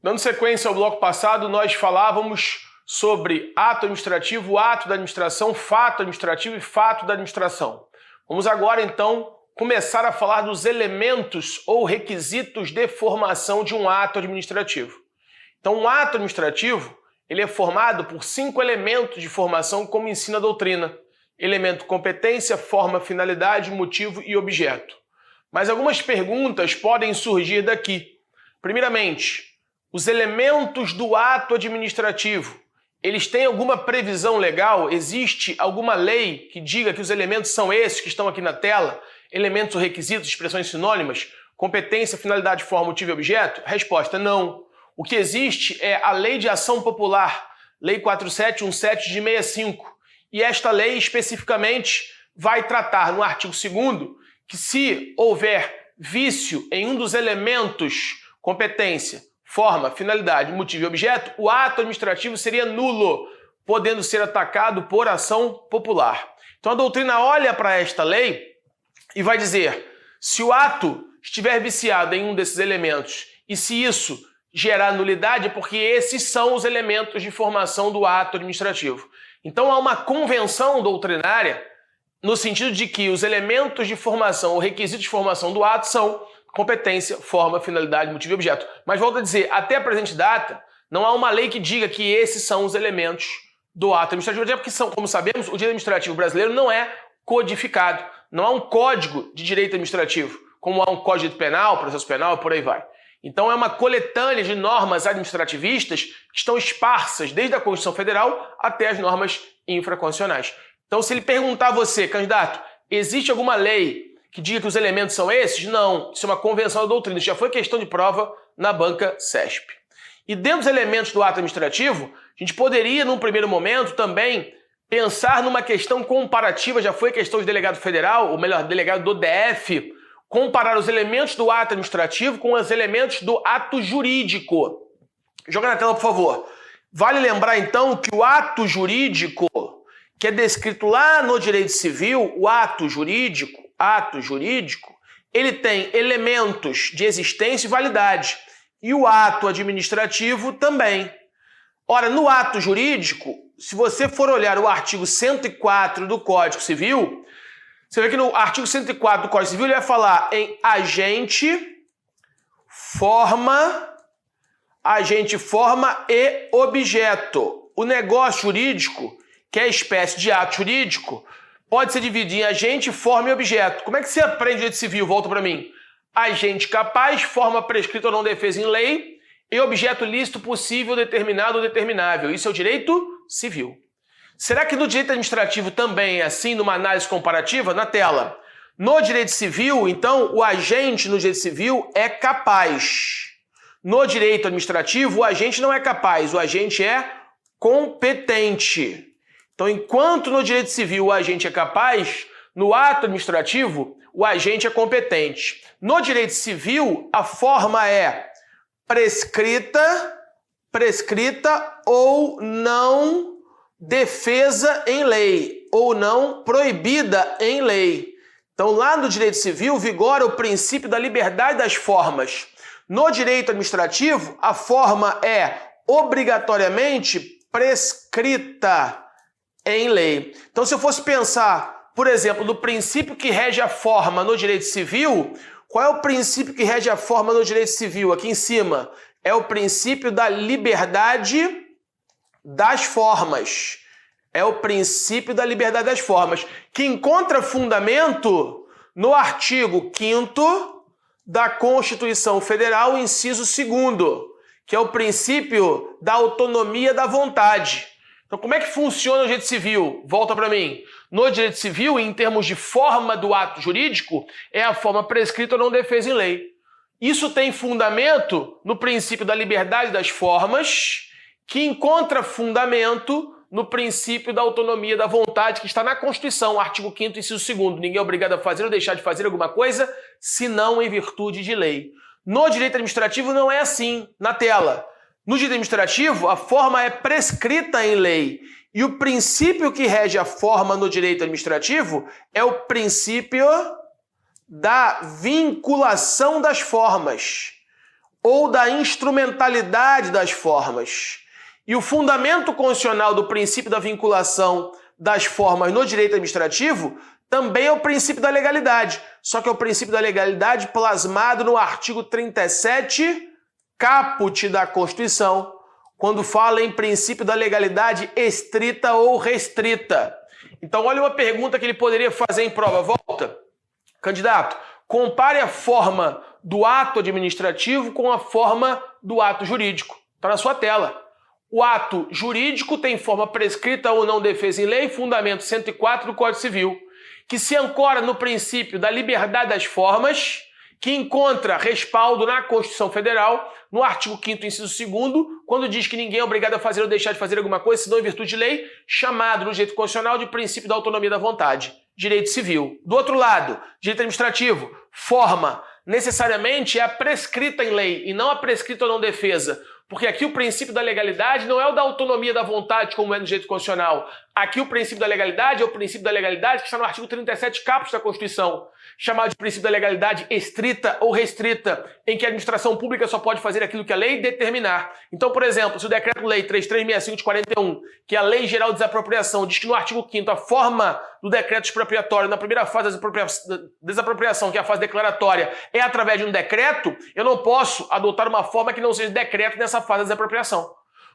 Dando sequência ao bloco passado, nós falávamos sobre ato administrativo, ato da administração, fato administrativo e fato da administração. Vamos agora, então, começar a falar dos elementos ou requisitos de formação de um ato administrativo. Então, um ato administrativo ele é formado por 5 elementos de formação, como ensina a doutrina. Elemento competência, forma, finalidade, motivo e objeto. Mas algumas perguntas podem surgir daqui. Primeiramente, os elementos do ato administrativo, eles têm alguma previsão legal? Existe alguma lei que diga que os elementos são esses que estão aqui na tela? Elementos ou requisitos, expressões sinônimas? Competência, finalidade, forma, motivo e objeto? Resposta, não. O que existe é a Lei de Ação Popular, Lei 4717 de 65. E esta lei especificamente vai tratar no artigo 2º que se houver vício em um dos elementos competência, forma, finalidade, motivo e objeto, o ato administrativo seria nulo, podendo ser atacado por ação popular. Então a doutrina olha para esta lei e vai dizer, se o ato estiver viciado em um desses elementos e se isso gerar nulidade, é porque esses são os elementos de formação do ato administrativo. Então há uma convenção doutrinária no sentido de que os elementos de formação ou requisitos de formação do ato são competência, forma, finalidade, motivo e objeto. Mas volto a dizer, até a presente data, não há uma lei que diga que esses são os elementos do ato administrativo, até porque, como sabemos, o direito administrativo brasileiro não é codificado. Não há um código de direito administrativo, como há um código penal, processo penal e por aí vai. Então é uma coletânea de normas administrativistas que estão esparsas desde a Constituição Federal até as normas infraconstitucionais. Então se ele perguntar a você, candidato, existe alguma lei que diga que os elementos são esses? Não, isso é uma convenção da doutrina, isso já foi questão de prova na banca CESP. E dentro dos elementos do ato administrativo, a gente poderia, num primeiro momento, também pensar numa questão comparativa, já foi questão de delegado federal, ou melhor, delegado do DF, comparar os elementos do ato administrativo com os elementos do ato jurídico. Joga na tela, por favor. Vale lembrar, então, que o ato jurídico, que é descrito lá no direito civil, o ato jurídico, ele tem elementos de existência e validade. E o ato administrativo também. Ora, no ato jurídico, se você for olhar o artigo 104 do Código Civil, você vê que no artigo 104 do Código Civil ele vai falar em agente, forma e objeto. O negócio jurídico, que é a espécie de ato jurídico, pode ser dividido em agente, forma e objeto. Como é que você aprende direito civil? Volta para mim. Agente capaz, forma prescrita ou não defesa em lei e objeto lícito, possível, determinado ou determinável. Isso é o direito civil. Será que no direito administrativo também é assim, numa análise comparativa? Na tela. No direito civil, então, o agente no direito civil é capaz. No direito administrativo, o agente não é capaz, o agente é competente. Então, enquanto no direito civil o agente é capaz, no ato administrativo o agente é competente. No direito civil, a forma é prescrita ou não defesa em lei, ou não proibida em lei. Então, lá no direito civil, vigora o princípio da liberdade das formas. No direito administrativo, a forma é obrigatoriamente prescrita em lei. Então, se eu fosse pensar, por exemplo, no princípio que rege a forma no direito civil, qual é o princípio que rege a forma no direito civil? Aqui em cima, é o princípio da liberdade das formas. É o princípio da liberdade das formas, que encontra fundamento no artigo 5º da Constituição Federal, inciso 2º, que é o princípio da autonomia da vontade. Então, como é que funciona o direito civil? Volta para mim. No direito civil, em termos de forma do ato jurídico, é a forma prescrita ou não defesa em lei. Isso tem fundamento no princípio da liberdade das formas, que encontra fundamento no princípio da autonomia da vontade, que está na Constituição, artigo 5º, inciso 2º. Ninguém é obrigado a fazer ou deixar de fazer alguma coisa, senão em virtude de lei. No direito administrativo não é assim, na tela. No direito administrativo, a forma é prescrita em lei. E o princípio que rege a forma no direito administrativo é o princípio da vinculação das formas. ou da instrumentalidade das formas. E o fundamento constitucional do princípio da vinculação das formas no direito administrativo também é o princípio da legalidade, só que é o princípio da legalidade plasmado no artigo 37, caput da Constituição, quando fala em princípio da legalidade estrita ou restrita. Então, olha uma pergunta que ele poderia fazer em prova. Volta. Candidato, compare a forma do ato administrativo com a forma do ato jurídico. Está na sua tela. O ato jurídico tem forma prescrita ou não defesa em lei, fundamento 104 do Código Civil, que se ancora no princípio da liberdade das formas, que encontra respaldo na Constituição Federal, no artigo 5º, inciso 2º, quando diz que ninguém é obrigado a fazer ou deixar de fazer alguma coisa, senão em virtude de lei, chamado no direito constitucional de princípio da autonomia da vontade, direito civil. Do outro lado, direito administrativo, forma, necessariamente é a prescrita em lei e não a prescrita ou não defesa, porque aqui o princípio da legalidade não é o da autonomia da vontade, como é no direito constitucional. Aqui o princípio da legalidade é o princípio da legalidade que está no artigo 37, caput da Constituição, chamado de princípio da legalidade estrita ou restrita, em que a administração pública só pode fazer aquilo que a lei determinar. Então, por exemplo, se o Decreto-Lei 3365 de 41, que é a Lei Geral de Desapropriação, diz que no artigo 5º a forma do decreto expropriatório, na primeira fase da desapropriação, que é a fase declaratória, é através de um decreto, eu não posso adotar uma forma que não seja decreto nessa fase da desapropriação.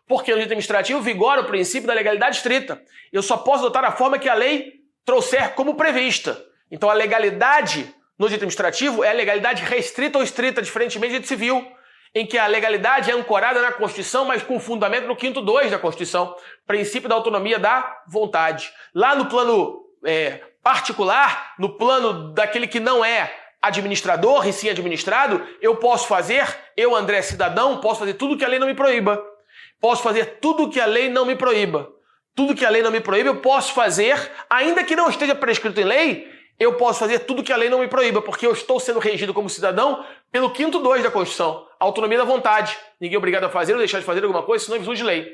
Porque no direito administrativo vigora o princípio da legalidade estrita. Eu só posso adotar a forma que a lei trouxer como prevista. Então a legalidade no direito administrativo é a legalidade restrita ou estrita, diferentemente do direito civil, em que a legalidade é ancorada na Constituição, mas com fundamento no 5º 2 da Constituição, princípio da autonomia da vontade. Lá no plano particular, no plano daquele que não é administrador e sim administrado, eu posso fazer, eu, André, cidadão, posso fazer tudo que a lei não me proíba. Posso fazer tudo que a lei não me proíba. Tudo que a lei não me proíba, eu posso fazer, ainda que não esteja prescrito em lei, eu posso fazer tudo que a lei não me proíba, porque eu estou sendo regido como cidadão pelo 5º 2 da Constituição, autonomia da vontade. Ninguém é obrigado a fazer ou deixar de fazer alguma coisa, senão em virtude de lei.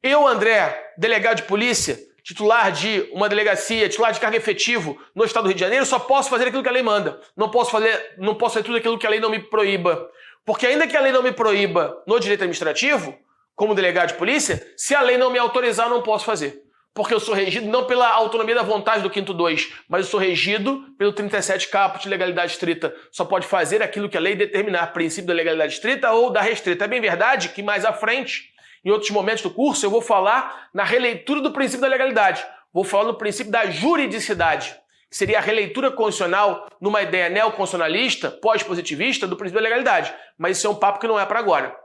Eu, André, delegado de polícia, titular de uma delegacia, titular de cargo efetivo no estado do Rio de Janeiro, só posso fazer aquilo que a lei manda. Não posso fazer tudo aquilo que a lei não me proíba. Porque ainda que a lei não me proíba no direito administrativo, como delegado de polícia, se a lei não me autorizar, eu não posso fazer. Porque eu sou regido não pela autonomia da vontade do 5º 2, mas eu sou regido pelo 37 caput de legalidade estrita. Só pode fazer aquilo que a lei determinar, princípio da legalidade estrita ou da restrita. É bem verdade que mais à frente, em outros momentos do curso, eu vou falar na releitura do princípio da legalidade. Vou falar no princípio da juridicidade, que seria a releitura constitucional numa ideia neoconstitucionalista, pós-positivista, do princípio da legalidade. Mas isso é um papo que não é para agora.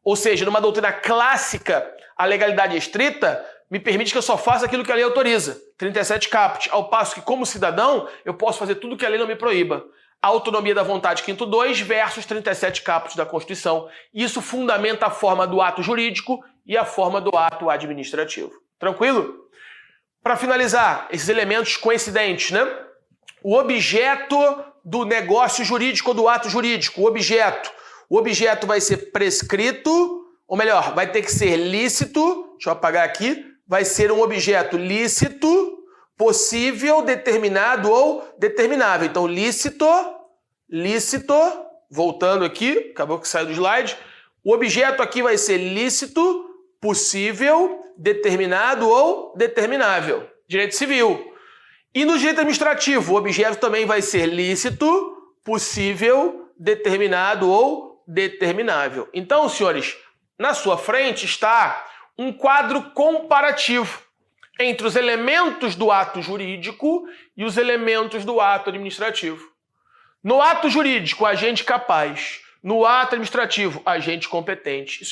Ou seja, numa doutrina clássica, a legalidade estrita me permite que eu só faça aquilo que a lei autoriza. 37 caput. Ao passo que, como cidadão, eu posso fazer tudo que a lei não me proíba. A autonomia da vontade 5º 2 versus 37 caput da Constituição. Isso fundamenta a forma do ato jurídico e a forma do ato administrativo. Tranquilo? Para finalizar, esses elementos coincidentes, né? O objeto do negócio jurídico ou do ato jurídico. O objeto vai ser prescrito, ou melhor, vai ter que ser lícito. Deixa eu apagar aqui. Vai ser um objeto lícito, possível, determinado ou determinável. Então, lícito, voltando aqui, acabou que saiu do slide. O objeto aqui vai ser lícito, possível, determinado ou determinável. Direito civil. E no direito administrativo, o objeto também vai ser lícito, possível, determinado ou determinável. Então, senhores, na sua frente está um quadro comparativo entre os elementos do ato jurídico e os elementos do ato administrativo. No ato jurídico, agente capaz. No ato administrativo, agente competente.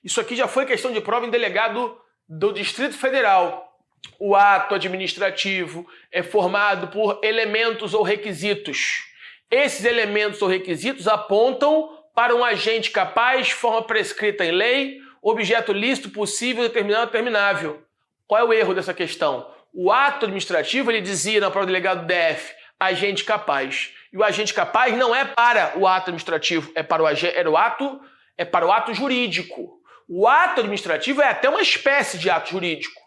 Isso aqui já foi questão de prova em delegado do Distrito Federal. O ato administrativo é formado por elementos ou requisitos. Esses elementos ou requisitos apontam para um agente capaz, forma prescrita em lei, objeto lícito, possível, determinado, determinável. Qual é o erro dessa questão? O ato administrativo, ele dizia na prova do delegado DF, agente capaz. E o agente capaz não é para o ato administrativo, é para o ato jurídico. O ato administrativo é até uma espécie de ato jurídico,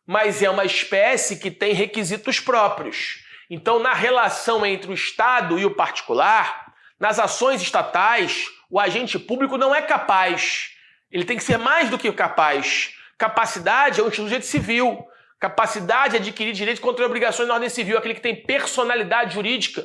mas é uma espécie que tem requisitos próprios. Então, na relação entre o Estado e o particular, nas ações estatais, o agente público não é capaz. Ele tem que ser mais do que capaz. Capacidade é o instituto do direito civil. Capacidade é adquirir direitos contra obrigações na ordem civil, aquele que tem personalidade jurídica,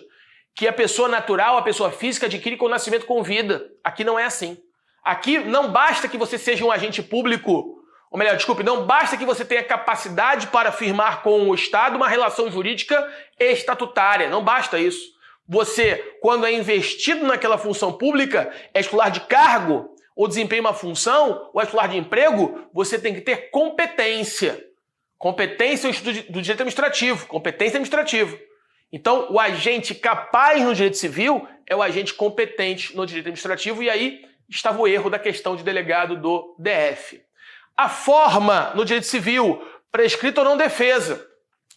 que a pessoa natural, a pessoa física adquire com o nascimento com vida. Aqui não é assim. Aqui não basta que você seja um agente público, ou melhor, desculpe, não basta que você tenha capacidade para firmar com o Estado uma relação jurídica estatutária. Não basta isso. Você, quando é investido naquela função pública, é titular de cargo, ou desempenha uma função, ou é titular de emprego, você tem que ter competência. Competência é o Instituto do Direito Administrativo. Competência administrativa. Então, o agente capaz no direito civil é o agente competente no direito administrativo, e aí estava o erro da questão de delegado do DF. A forma no direito civil, prescrita ou não defesa.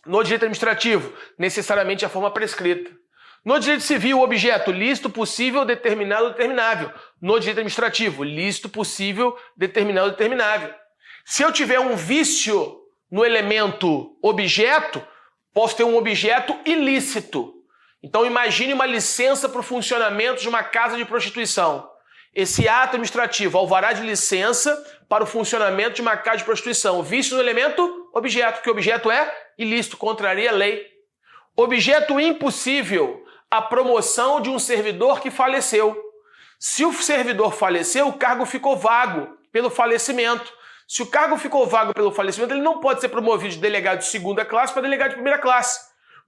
No direito administrativo, necessariamente a forma prescrita. No direito civil, o objeto lícito, possível, determinado ou determinável. No direito administrativo, lícito, possível, determinado ou determinável. Se eu tiver um vício no elemento objeto, posso ter um objeto ilícito. Então imagine uma licença para o funcionamento de uma casa de prostituição. Esse ato administrativo, alvará de licença para o funcionamento de uma casa de prostituição. Vício no elemento objeto, que o objeto é ilícito, contraria a lei. Objeto impossível, a promoção de um servidor que faleceu. Se o servidor faleceu, o cargo ficou vago pelo falecimento. Se o cargo ficou vago pelo falecimento, ele não pode ser promovido de delegado de segunda classe para delegado de primeira classe.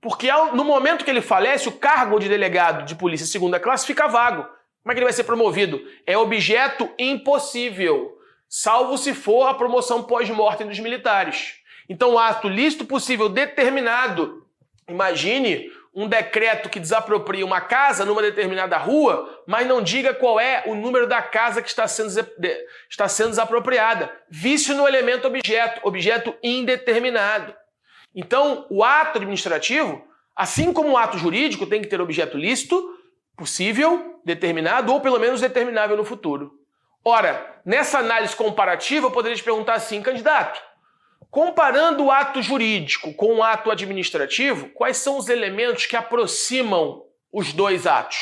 Porque no momento que ele falece, o cargo de delegado de polícia de segunda classe fica vago. Como é que ele vai ser promovido? É objeto impossível, salvo se for a promoção pós-mortem dos militares. Então, o ato lícito possível determinado. Imagine um decreto que desapropria uma casa numa determinada rua, mas não diga qual é o número da casa que está sendo desapropriada. Vício no elemento objeto, objeto indeterminado. Então, o ato administrativo, assim como o ato jurídico, tem que ter objeto lícito, possível, determinado ou pelo menos determinável no futuro. Ora, nessa análise comparativa, eu poderia te perguntar assim, candidato, comparando o ato jurídico com o ato administrativo, quais são os elementos que aproximam os dois atos?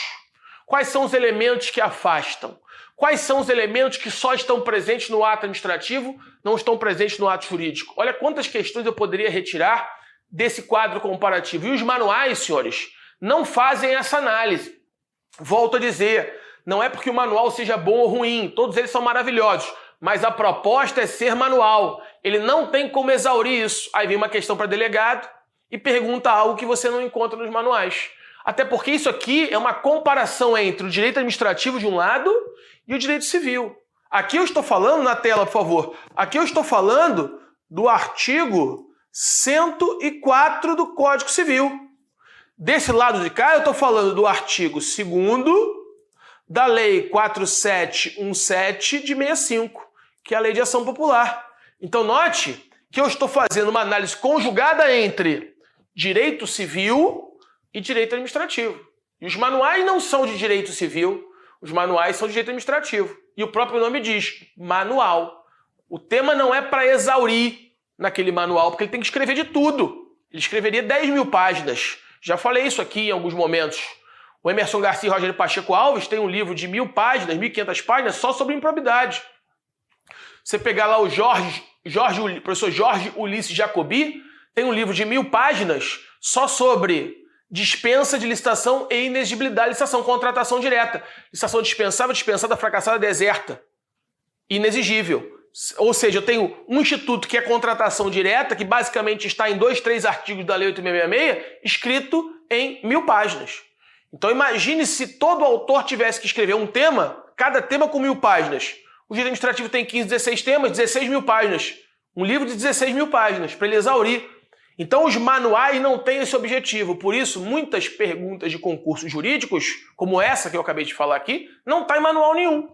Quais são os elementos que afastam? Quais são os elementos que só estão presentes no ato administrativo, não estão presentes no ato jurídico? Olha quantas questões eu poderia retirar desse quadro comparativo. E os manuais, senhores, não fazem essa análise. Volto a dizer, não é porque o manual seja bom ou ruim, todos eles são maravilhosos, mas a proposta é ser manual. Ele não tem como exaurir isso. Aí vem uma questão para delegado e pergunta algo que você não encontra nos manuais. Até porque isso aqui é uma comparação entre o direito administrativo de um lado e o direito civil. Aqui eu estou falando, na tela, por favor, aqui eu estou falando do artigo 104 do Código Civil. Desse lado de cá eu estou falando do artigo 2º da Lei 4717 de 65, que é a Lei de Ação Popular. Então note que eu estou fazendo uma análise conjugada entre direito civil e direito administrativo. E os manuais não são de direito civil, os manuais são de direito administrativo. E o próprio nome diz, manual. O tema não é para exaurir naquele manual, porque ele tem que escrever de tudo. Ele escreveria 10.000 páginas. Já falei isso aqui em alguns momentos. O Emerson Garcia e Rogério Pacheco Alves tem um livro de 1.000 páginas, 1.500 páginas, só sobre improbidade. Você pegar lá o professor Jorge Ulisses Jacobi, tem um livro de 1.000 páginas só sobre dispensa de licitação e inexigibilidade, licitação, contratação direta. Licitação dispensável, dispensada, fracassada, deserta. Inexigível. Ou seja, eu tenho um instituto que é contratação direta, que basicamente está em 2, 3 artigos da Lei 8666, escrito em 1.000 páginas. Então imagine se todo autor tivesse que escrever um tema, cada tema com 1.000 páginas. O direito administrativo tem 15, 16 temas, 16.000 páginas. Um livro de 16.000 páginas, para ele exaurir. Então os manuais não têm esse objetivo. Por isso, muitas perguntas de concursos jurídicos, como essa que eu acabei de falar aqui, não está em manual nenhum.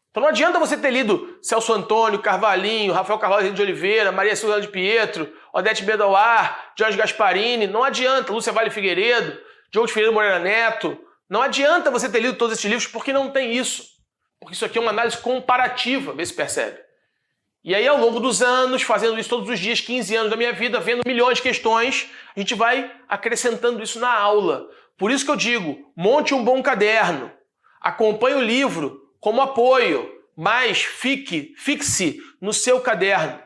Então não adianta você ter lido Celso Antônio, Carvalhinho, Rafael Carvalho de Oliveira, Maria Silva de Pietro, Odete Bedauar, Jorge Gasparini. Não adianta, Lúcia Vale Figueiredo, Diogo de Ferreira Moreira Neto. Não adianta você ter lido todos esses livros porque não tem isso. Porque isso aqui é uma análise comparativa, vê se percebe. E aí, ao longo dos anos, fazendo isso todos os dias, 15 anos da minha vida, vendo milhões de questões, a gente vai acrescentando isso na aula. Por isso que eu digo, monte um bom caderno, acompanhe o livro como apoio, mas fixe no seu caderno.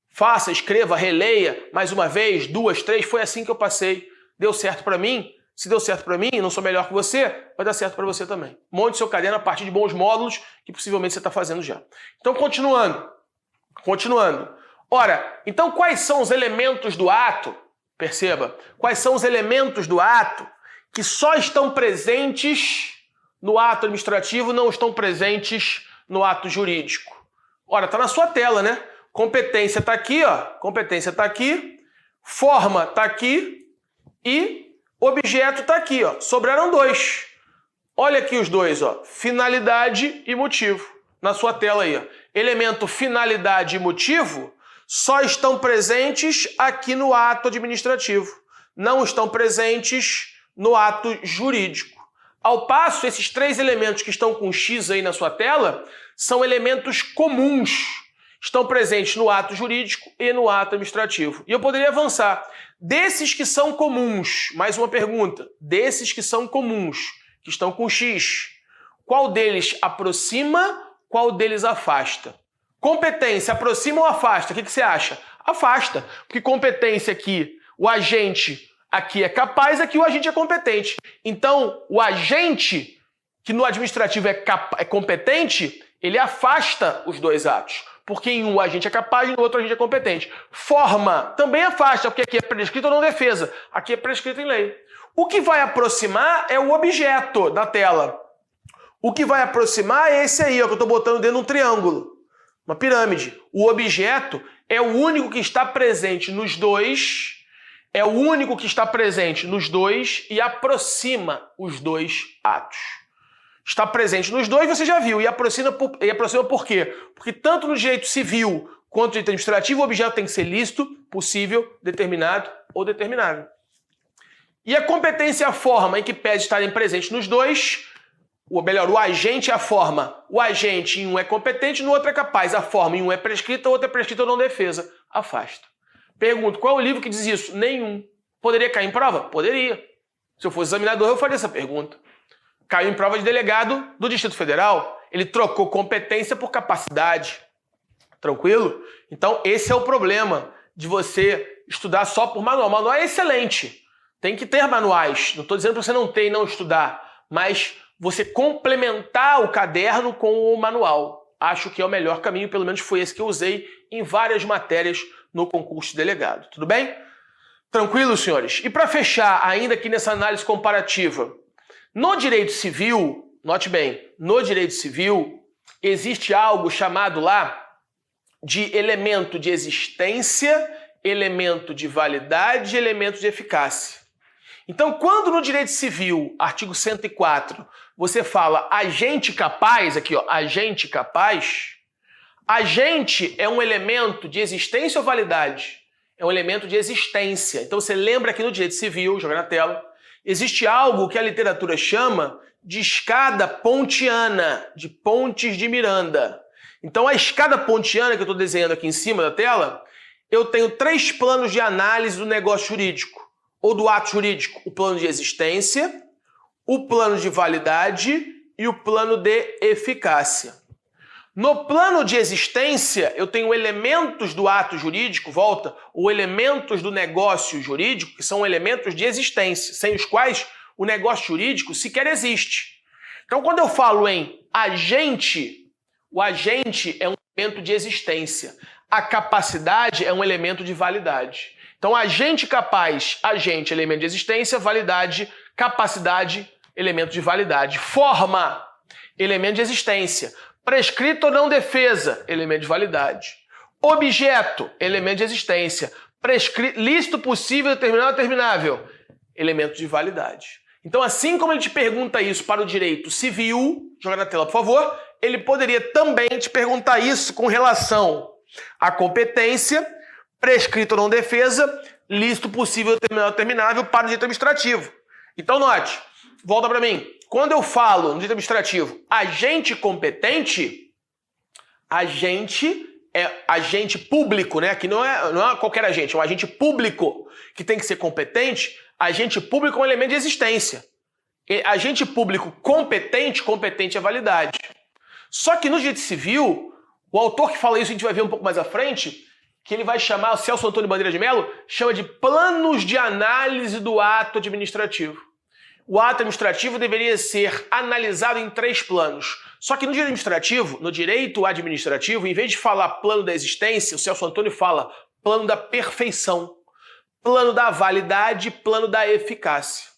Faça, escreva, releia mais uma vez, 2, 3, foi assim que eu passei. Deu certo para mim? Se deu certo para mim, não sou melhor que você, vai dar certo para você também. Monte seu caderno a partir de bons módulos que possivelmente você está fazendo já. Então, continuando. Ora, então quais são os elementos do ato? Perceba, quais são os elementos do ato que só estão presentes no ato administrativo, não estão presentes no ato jurídico? Ora, está na sua tela, né? Competência está aqui, ó. Competência está aqui, forma está aqui e objeto está aqui, ó. Sobraram 2. Olha aqui os 2, ó. Finalidade e motivo. Na sua tela aí, ó. Elemento finalidade e motivo só estão presentes aqui no ato administrativo. Não estão presentes no ato jurídico. Ao passo, esses 3 elementos que estão com X aí na sua tela são elementos comuns. Estão presentes no ato jurídico e no ato administrativo. E eu poderia avançar. Desses que são comuns, mais uma pergunta, desses que são comuns, que estão com X, qual deles aproxima, qual deles afasta? Competência, aproxima ou afasta? O que você acha? Afasta, porque competência aqui, o agente aqui é capaz, aqui o agente é competente. Então, o agente, que no administrativo é competente, ele afasta os 2 atos. Porque em um a gente é capaz e no outro a gente é competente. Forma também afasta, porque aqui é prescrito ou não defesa. Aqui é prescrito em lei. O que vai aproximar é o objeto da tela. O que vai aproximar é esse aí, ó, que eu estou botando dentro de um triângulo. Uma pirâmide. O objeto é o único que está presente nos 2. É o único que está presente nos 2 e aproxima os 2 atos. Está presente nos 2, você já viu, e aproxima por quê? Porque tanto no direito civil quanto no direito administrativo, o objeto tem que ser lícito, possível, determinado ou determinável. E a competência e a forma em que pede estarem presentes nos 2, ou melhor, o agente e a forma. O agente em um é competente, no outro é capaz. A forma em um é prescrita, o outro é prescrita ou não defesa. Afasta. Pergunto, qual é o livro que diz isso? Nenhum. Poderia cair em prova? Poderia. Se eu fosse examinador, eu faria essa pergunta. Caiu em prova de delegado do Distrito Federal. Ele trocou competência por capacidade. Tranquilo? Então, esse é o problema de você estudar só por manual. Manual é excelente. Tem que ter manuais. Não estou dizendo para você não ter e não estudar, mas você complementar o caderno com o manual. Acho que é o melhor caminho, pelo menos foi esse que eu usei em várias matérias no concurso de delegado. Tudo bem? Tranquilo, senhores? E para fechar, ainda aqui nessa análise comparativa, no direito civil, note bem, no direito civil existe algo chamado lá de elemento de existência, elemento de validade e elemento de eficácia. Então, quando no direito civil, artigo 104, você fala agente capaz, aqui ó, agente capaz, agente é um elemento de existência ou validade? É um elemento de existência. Então você lembra aqui no direito civil, joga na tela, existe algo que a literatura chama de escada pontiana, de pontes de Miranda. Então a escada pontiana que eu estou desenhando aqui em cima da tela, eu tenho 3 planos de análise do negócio jurídico, ou do ato jurídico. O plano de existência, o plano de validade e o plano de eficácia. No plano de existência, eu tenho elementos do ato jurídico, ou elementos do negócio jurídico, que são elementos de existência, sem os quais o negócio jurídico sequer existe. Então, quando eu falo em agente, o agente é um elemento de existência. A capacidade é um elemento de validade. Então, agente capaz, agente, elemento de existência, validade, capacidade, elemento de validade. Forma, elemento de existência. Prescrito ou não defesa, elemento de validade. Objeto, elemento de existência. Lícito, possível, determinado, determinável, elemento de validade. Então, assim como ele te pergunta isso para o direito civil, joga na tela, por favor, ele poderia também te perguntar isso com relação à competência, prescrito ou não defesa, lícito, possível, determinado, determinável para o direito administrativo. Então, note, volta para mim. Quando eu falo no direito administrativo agente competente, agente é agente público, né? Que não é qualquer agente, é um agente público que tem que ser competente. Agente público é um elemento de existência. agente público competente, competente é validade. Só que no direito civil, o autor que fala isso, a gente vai ver um pouco mais à frente, que ele vai chamar, o Celso Antônio Bandeira de Mello, chama de planos de análise do ato administrativo. O ato administrativo deveria ser analisado em 3 planos. Só que no direito administrativo, em vez de falar plano da existência, o Celso Antônio fala plano da perfeição, plano da validade, plano da eficácia.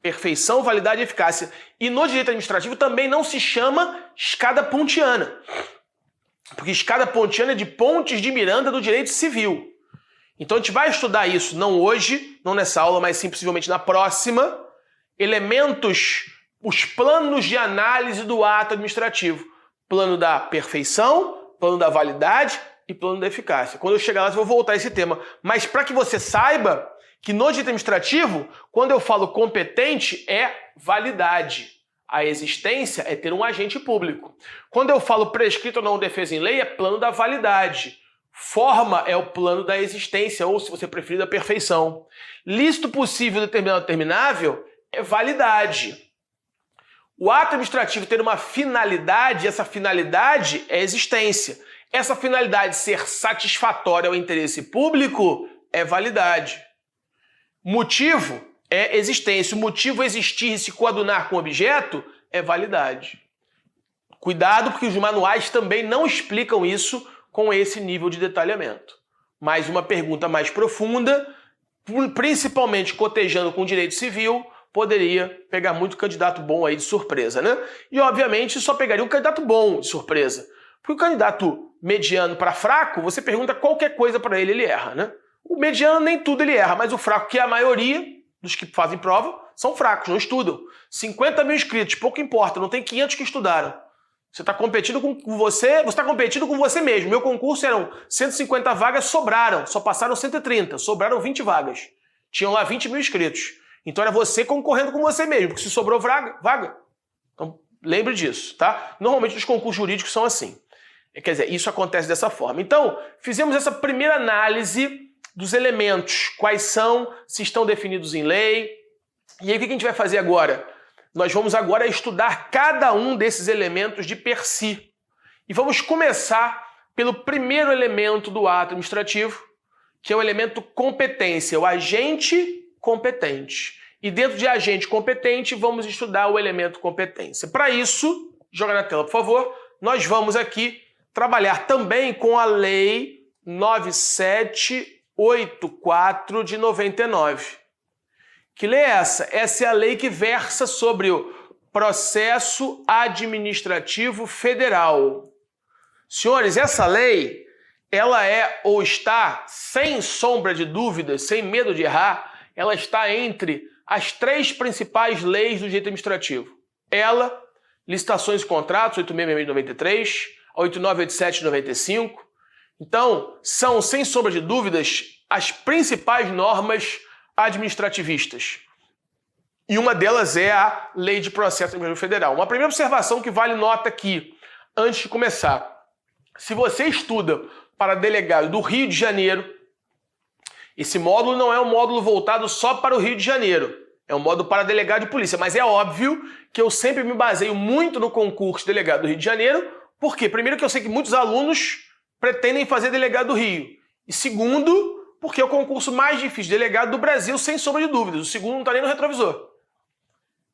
Perfeição, validade e eficácia. E no direito administrativo também não se chama escada pontiana. Porque escada pontiana é de Pontes de Miranda do direito civil. Então a gente vai estudar isso, não hoje, não nessa aula, mas sim possivelmente na próxima. Os planos de análise do ato administrativo. Plano da perfeição, plano da validade e plano da eficácia. Quando eu chegar lá, eu vou voltar a esse tema. Mas para que você saiba que no direito administrativo, quando eu falo competente, é validade. A existência é ter um agente público. Quando eu falo prescrito ou não defesa em lei, é plano da validade. Forma é o plano da existência, ou, se você preferir, da perfeição. Lícito possível, determinado, determinável é validade. O ato administrativo ter uma finalidade, essa finalidade é existência. Essa finalidade ser satisfatória ao interesse público é validade. Motivo é existência. O motivo existir e se coadunar com o objeto é validade. Cuidado, porque os manuais também não explicam isso com esse nível de detalhamento. Mas uma pergunta mais profunda, principalmente cotejando com o direito civil, poderia pegar muito candidato bom aí de surpresa, né? E, obviamente, só pegaria um candidato bom de surpresa. Porque o candidato mediano para fraco, você pergunta qualquer coisa para ele erra, né? O mediano nem tudo ele erra, mas o fraco, que é a maioria dos que fazem prova, são fracos, não estudam. 50 mil inscritos, pouco importa, não tem 500 que estudaram. Você está competindo com você está competindo com você mesmo. Meu concurso eram 150 vagas, sobraram, só passaram 130, sobraram 20 vagas. Tinham lá 20 mil inscritos. Então era você concorrendo com você mesmo, porque se sobrou vaga. Então lembre disso, tá? Normalmente os concursos jurídicos são assim. Quer dizer, isso acontece dessa forma. Então, fizemos essa primeira análise dos elementos, quais são, se estão definidos em lei. E aí o que a gente vai fazer agora? Nós vamos agora estudar cada um desses elementos de per si. E vamos começar pelo primeiro elemento do ato administrativo, que é o elemento competência, o agente competente. E dentro de agente competente, vamos estudar o elemento competência. Para isso, joga na tela, por favor, nós vamos aqui trabalhar também com a Lei 9784 de 99. Que lei é essa? Essa é a lei que versa sobre o processo administrativo federal. Senhores, essa lei, ela é ou está, sem sombra de dúvidas, sem medo de errar, ela está entre as 3 principais leis do direito administrativo. Ela, licitações e contratos, 8666 de 93, a 8987 de 95. Então, são, sem sombra de dúvidas, as principais normas administrativistas. E uma delas é a Lei de Processo Administrativo Federal. Uma primeira observação que vale nota aqui, antes de começar. Se você estuda para delegado do Rio de Janeiro, esse módulo não é um módulo voltado só para o Rio de Janeiro. É um módulo para delegado de polícia. Mas é óbvio que eu sempre me baseio muito no concurso de delegado do Rio de Janeiro. Por quê? Primeiro, que eu sei que muitos alunos pretendem fazer delegado do Rio. E segundo, porque é o concurso mais difícil de delegado do Brasil, sem sombra de dúvidas. O segundo não está nem no retrovisor.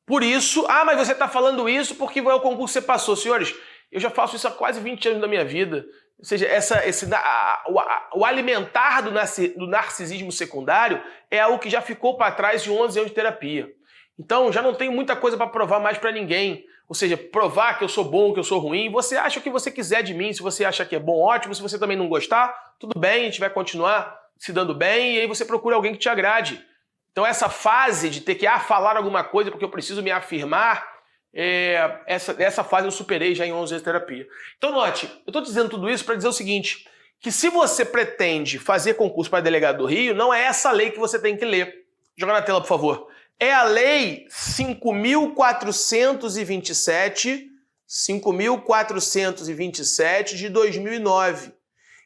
Por isso, mas você está falando isso porque é o concurso que você passou. Senhores, eu já faço isso há quase 20 anos da minha vida. Ou seja, o alimentar do narcisismo secundário é algo que já ficou para trás de 11 anos de terapia. Então, já não tenho muita coisa para provar mais para ninguém. Ou seja, provar que eu sou bom, que eu sou ruim. Você acha o que você quiser de mim. Se você acha que é bom, ótimo. Se você também não gostar, tudo bem, a gente vai continuar se dando bem. E aí você procura alguém que te agrade. Então, essa fase de ter que falar alguma coisa porque eu preciso me afirmar, essa fase eu superei já em 11 anos de terapia. Então, note, eu estou dizendo tudo isso para dizer o seguinte, que se você pretende fazer concurso para delegado do Rio, não é essa lei que você tem que ler. Joga na tela, por favor. É a Lei 5.427 de 2009,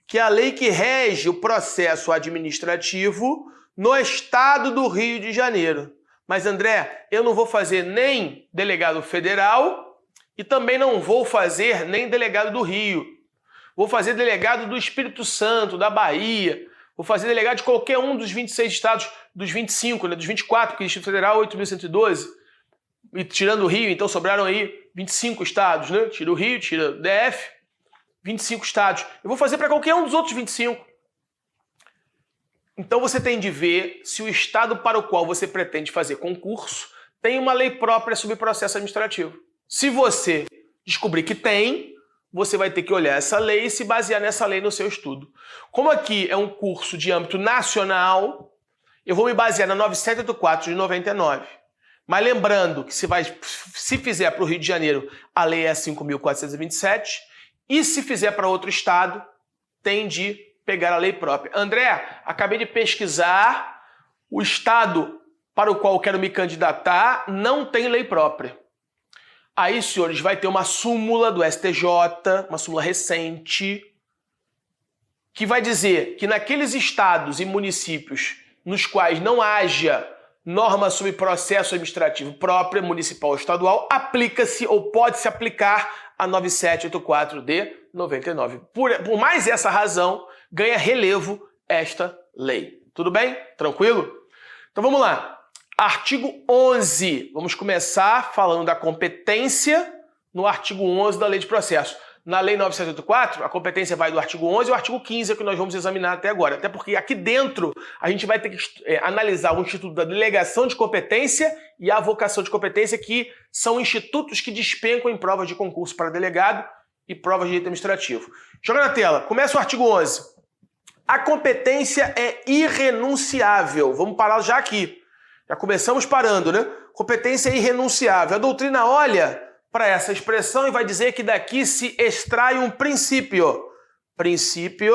que é a lei que rege o processo administrativo no estado do Rio de Janeiro. Mas André, eu não vou fazer nem delegado federal e também não vou fazer nem delegado do Rio. Vou fazer delegado do Espírito Santo, da Bahia. Vou fazer delegado de qualquer um dos 26 estados, dos 25, né, dos 24, porque o Distrito Federal é 8.112. E tirando o Rio, então sobraram aí 25 estados, né? Tira o Rio, tira o DF, 25 estados. Eu vou fazer para qualquer um dos outros 25. Então você tem de ver se o estado para o qual você pretende fazer concurso tem uma lei própria sobre processo administrativo. Se você descobrir que tem, você vai ter que olhar essa lei e se basear nessa lei no seu estudo. Como aqui é um curso de âmbito nacional, eu vou me basear na 9784 de 99. Mas lembrando que se fizer para o Rio de Janeiro, a lei é 5.427, e se fizer para outro estado, tem de pegar a lei própria. André, acabei de pesquisar, o estado para o qual eu quero me candidatar não tem lei própria. Aí, senhores, vai ter uma súmula do STJ, uma súmula recente, que vai dizer que naqueles estados e municípios nos quais não haja norma sobre processo administrativo própria, municipal ou estadual, aplica-se ou pode-se aplicar a 9784 de 99. Por mais essa razão, ganha relevo esta lei. Tudo bem? Tranquilo? Então vamos lá. Artigo 11. Vamos começar falando da competência no artigo 11 da Lei de Processo. Na Lei 9784, a competência vai do artigo 11 e o artigo 15 é o que nós vamos examinar até agora. Até porque aqui dentro a gente vai ter que analisar o Instituto da Delegação de Competência e a Avocação de Competência, que são institutos que despencam em provas de concurso para delegado e provas de direito administrativo. Joga na tela. Começa o artigo 11. A competência é irrenunciável. Vamos parar já aqui. Já começamos parando, né? Competência é irrenunciável. A doutrina olha para essa expressão e vai dizer que daqui se extrai um princípio. Princípio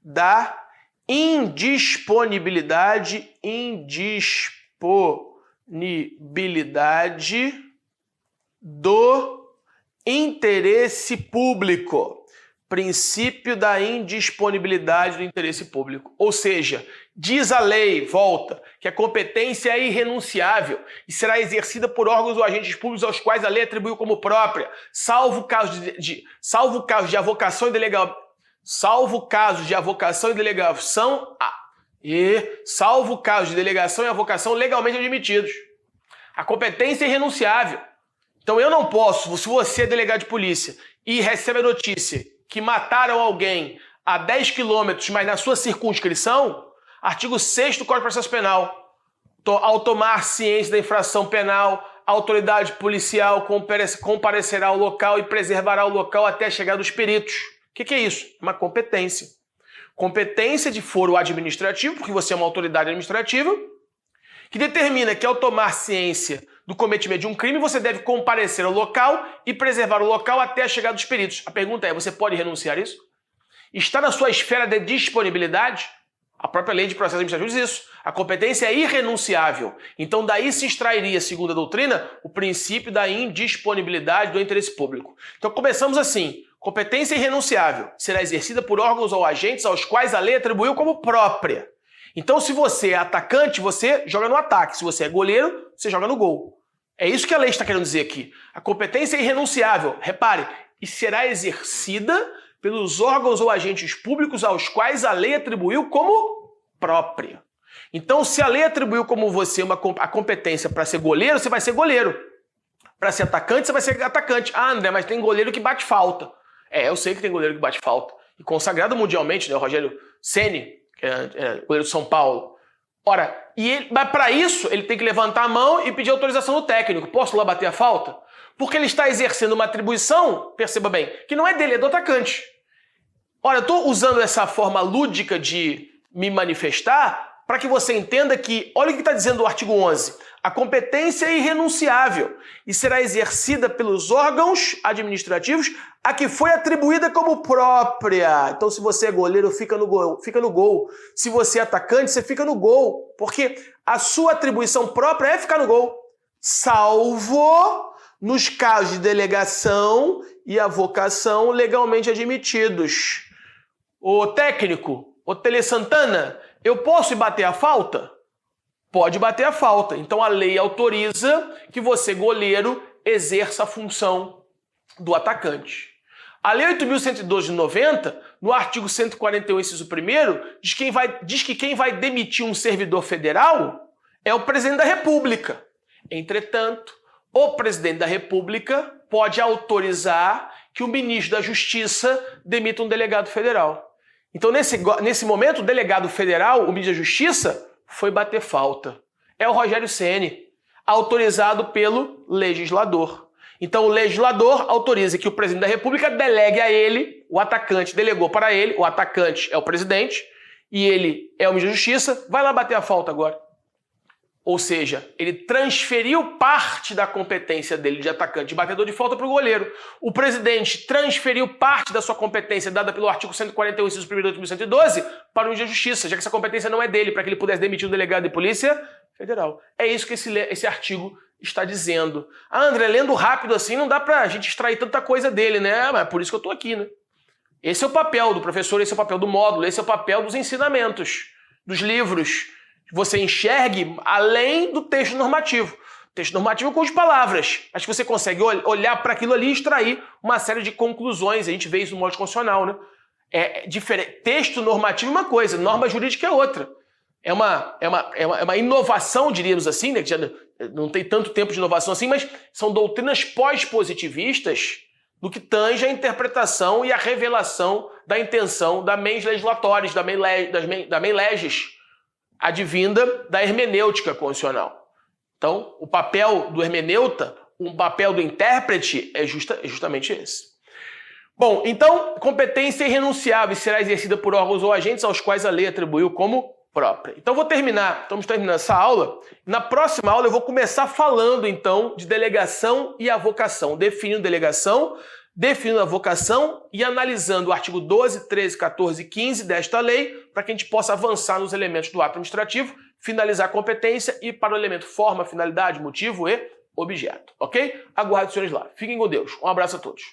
da indisponibilidade do interesse público. Princípio da indisponibilidade do interesse público. Ou seja, diz a lei, volta, que a competência é irrenunciável e será exercida por órgãos ou agentes públicos aos quais a lei atribuiu como própria, salvo casos de avocação e delegação, salvo casos de avocação e avocação legalmente admitidos. A competência é irrenunciável. Então eu não posso, se você é delegado de polícia e recebe a notícia que mataram alguém a 10 quilômetros, mas na sua circunscrição, artigo 6º do Código de Processo Penal, ao tomar ciência da infração penal, a autoridade policial comparecerá ao local e preservará o local até a chegada dos peritos. O que é isso? Uma competência. Competência de foro administrativo, porque você é uma autoridade administrativa, que determina que ao tomar ciência do cometimento de um crime, você deve comparecer ao local e preservar o local até a chegada dos peritos. A pergunta é, você pode renunciar a isso? Está na sua esfera de disponibilidade? A própria Lei de Processo Administrativo diz isso. A competência é irrenunciável. Então daí se extrairia, segundo a doutrina, o princípio da indisponibilidade do interesse público. Então começamos assim. Competência irrenunciável será exercida por órgãos ou agentes aos quais a lei atribuiu como própria. Então se você é atacante, você joga no ataque. Se você é goleiro, você joga no gol. É isso que a lei está querendo dizer aqui. A competência é irrenunciável, repare, e será exercida pelos órgãos ou agentes públicos aos quais a lei atribuiu como própria. Então, se a lei atribuiu como você a competência para ser goleiro, você vai ser goleiro. Para ser atacante, você vai ser atacante. Ah, André, mas tem goleiro que bate falta. Eu sei que tem goleiro que bate falta. E consagrado mundialmente, né, o Rogério Ceni, que é goleiro de São Paulo. Ora, mas para isso, ele tem que levantar a mão e pedir autorização do técnico. Posso lá bater a falta? Porque ele está exercendo uma atribuição, perceba bem, que não é dele, é do atacante. Ora, eu estou usando essa forma lúdica de me manifestar para que você entenda que, olha o que está dizendo o artigo 11, a competência é irrenunciável e será exercida pelos órgãos administrativos a que foi atribuída como própria. Então, se você é goleiro, fica no gol. Se você é atacante, você fica no gol, porque a sua atribuição própria é ficar no gol, salvo nos casos de delegação e avocação legalmente admitidos. Ô técnico, ô Tele Santana, eu posso ir bater a falta? pode bater a falta. Então a lei autoriza que você, goleiro, exerça a função do atacante. A Lei 8.112 de 90, no artigo 141, inciso 1º, diz que quem vai demitir um servidor federal é o presidente da República. Entretanto, o presidente da República pode autorizar que o ministro da Justiça demita um delegado federal. Então, nesse momento, o delegado federal, o ministro da Justiça, foi bater falta. É o Rogério Ceni, autorizado pelo legislador. Então, o legislador autoriza que o presidente da República delegue a ele, o atacante delegou para ele, o atacante é o presidente, e ele é o ministro da Justiça, vai lá bater a falta agora. Ou seja, ele transferiu parte da competência dele de atacante e batedor de falta para o goleiro. O presidente transferiu parte da sua competência dada pelo artigo 141, inciso 1º de 8.112 para o ministro da Justiça, já que essa competência não é dele, para que ele pudesse demitir um delegado de polícia federal. É isso que esse artigo está dizendo. Ah, André, lendo rápido assim não dá pra gente extrair tanta coisa dele, né? Mas por isso que eu tô aqui, né? Esse é o papel do professor, esse é o papel do módulo, esse é o papel dos ensinamentos, dos livros. Você enxergue além do texto normativo. O texto normativo com as palavras. Acho que você consegue olhar para aquilo ali e extrair uma série de conclusões. A gente vê isso no módulo constitucional, né? É diferente. Texto normativo é uma coisa, norma jurídica é outra. É uma inovação, diríamos assim, né? Que já não tem tanto tempo de inovação assim, mas são doutrinas pós-positivistas no que tange a interpretação e a revelação da intenção da mens legislatórias, da mens legis, advinda da hermenêutica constitucional. Então, o papel do hermeneuta, o papel do intérprete é justamente esse. Bom, então, competência irrenunciável será exercida por órgãos ou agentes aos quais a lei atribuiu como própria. Então, estamos terminando essa aula. Na próxima aula eu vou começar falando, então, de delegação e avocação, definindo delegação, definindo a vocação e analisando o artigo 12, 13, 14 e 15 desta lei, para que a gente possa avançar nos elementos do ato administrativo, finalizar a competência e para o elemento forma, finalidade, motivo e objeto, ok? Aguardo os senhores lá. Fiquem com Deus. Um abraço a todos.